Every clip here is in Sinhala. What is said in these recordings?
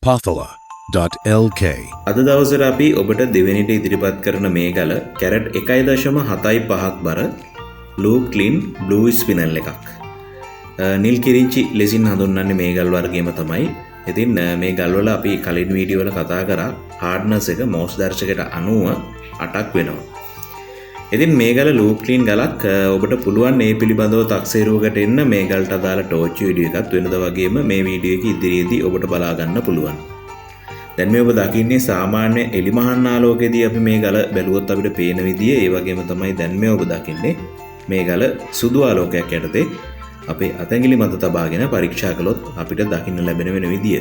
pathala.lk. අද දවසට අපි ඔබට දෙවෙනිට ඉදිරිපත් කරන මේ ගල කැරට් 1.75ක් බර ලූප් ක්ලීන් බ්ලූ ස්පිනල් එකක්. නිල් කිරිච්චි ලෙසින් හඳුන්වන්නේ මේ ගල් වර්ගයම තමයි. ඉතින් මේ ගල් වල අපි කලින් වීඩියෝ වල කතා කරා හાર્ඩ්නස් එක මෝස් දර්ශකයට 98ක් වෙනවා. ඉතින් මේ ගල ලූප් ක්ලීන් ගලක්. ඔබට පුළුවන් මේ පිළිබඳව තක්සේරුවකට එන්න මේ ගලට අදාළ ටෝච් වීඩියෝ එකක් වෙනදා වගේම මේ වීඩියෝ එක ඉදිරියේදී ඔබට බලා ගන්න පුළුවන්. දැන් මේ ඔබ දකින්නේ සාමාන්‍ය එලිමහන් ආලෝකයේදී අපි මේ ගල බැලුවොත් අපිට පේන විදිය ඒ වගේම තමයි දැන් මේ ඔබ දකින්නේ මේ ගල සුදු ආලෝකයක් යටතේ අපේ අතැඟිලි මත තබාගෙන පරීක්ෂා කළොත් අපිට දකින්න ලැබෙන වෙන විදිය.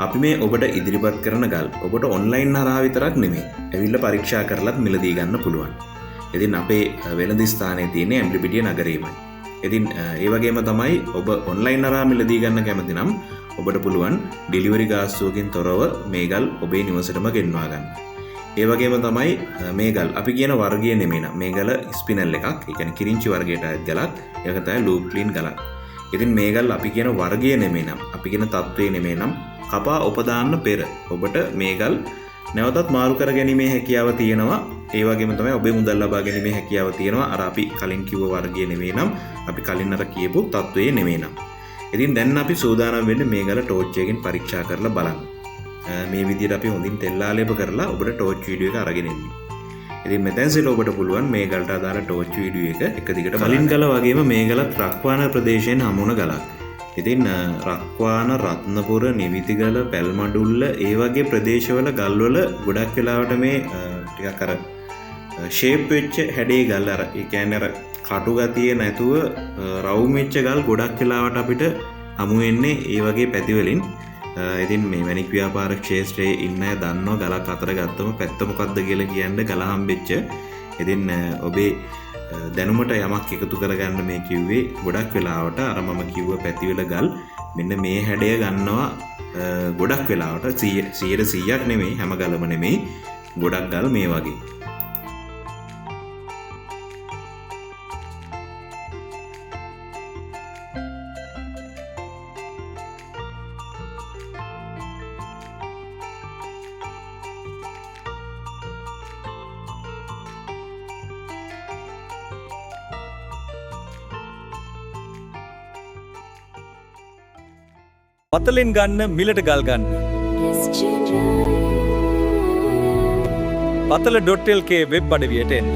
අපි මේ ඔබට ඉදිරිපත් කරන ගල් ඔබට ඔන්ලයින් හරහා විතරක් නෙමෙයි ඇවිල්ලා පරීක්ෂා කරලත් මිලදී ගන්න පුළුවන්. ඉතින් අපේ වෙළඳ ස්ථානයේ තියෙන ඇම්බ්ලිපිටිය නගරයේමයි. ඉතින් ඒ වගේම තමයි ඔබ ඔන්ලයින් හරහා මිලදී ගන්න කැමති නම් ඔබට පුළුවන් ඩෙලිවරි ගාස්තුවකින් තොරව මේ ගල් ඔබේ නිවසටම ගෙන්වා ගන්න. ඒ වගේම තමයි මේ ගල් අපි කියන වර්ගය නෙමෙයි නම් මේ ගල ස්පිනල් එකක්. ඒ කියන්නේ කිරින්චි වර්ගයට අයත් ගලක්. ඒක තමයි ලූප් ක්ලීන් ගලක්. ඉතින් මේ ගල් අපි කියන වර්ගය නෙමෙයි නම් අපි කියන තත්ත්වය නෙමෙයි නම් කපා උපදාන්න පෙර ඔබට මේ ගල් නැවතත් මාරු කර ගැනීමේ හැකියාව තියෙනවා. ඒ වගේම තමයි ඔබේ මුදල් ලබා ගැනීමේ හැකියාව තියෙනවා. අර අපි කලින් කිව්ව වර්ගය නෙමෙයි නම් අපි කලින් අර කියපු තත්ත්වයේ නෙමෙයි නම්. ඉතින් දැන් අපි සූදානම් වෙන්නේ මේ ගල ටෝච් එකකින් පරීක්ෂා කරලා බලන්න. මේ විදිහට අපි හොඳින් තෙල් ආලේප කරලා ඔබට ටෝච් වීඩියෝ එක අරගෙන එන්නේ. ඉතින් මෙතෙන් සිට ඔබට පුළුවන් මේ ගලට අදාළ ටෝච් වීඩියෝ එක දිගට කලින් ගල වගේම මේ ගලත් රක්වාන ප්‍රදේශයෙන් හමු වුණ ගලක්. ඉතින් රක්වාන, රත්නපුර, නිවිතිගල, පැල්මඩුල්ල ඒ වගේ ප්‍රදේශවල ගල්වල ගොඩක් වෙලාවට මේ ටිකක් අර ෂේප් වෙච්ච හැඩේ ගල් අර ඒ කියන්නේ අර කටු ගතිය නැතුව රවුම් වෙච්ච ගල් ගොඩක් වෙලාවට අපිට හමු වෙන්නේ ඒ වගේ පැතිවලින්. ඉතින් මේ වැනික් ව්‍යාපාර ක්ෂේත්‍රයේ ඉන්න අය දන්නවා ගලක් අතර ගත්තම පැත්ත මොකක්ද කියලා කියන්න ගල හම්බෙච්ච. ඉතින් ඔබේ දැනුමට යමක් එකතු කරගන්න මේ කිව්වේ ගොඩක් වෙලාවට අර මම කිව්ව පැතිවල ගල් මෙන්න මේ හැඩය ගන්නවා ගොඩක් වෙලාවට 100%ක් නෙමෙයි හැම ගලම නෙමෙයි ගොඩක් ගල් මේ වගේ. පතලෙන් ගන්න මිලට ගල් ගන්න. pathala.lk වෙබ් අඩවියට එන්න.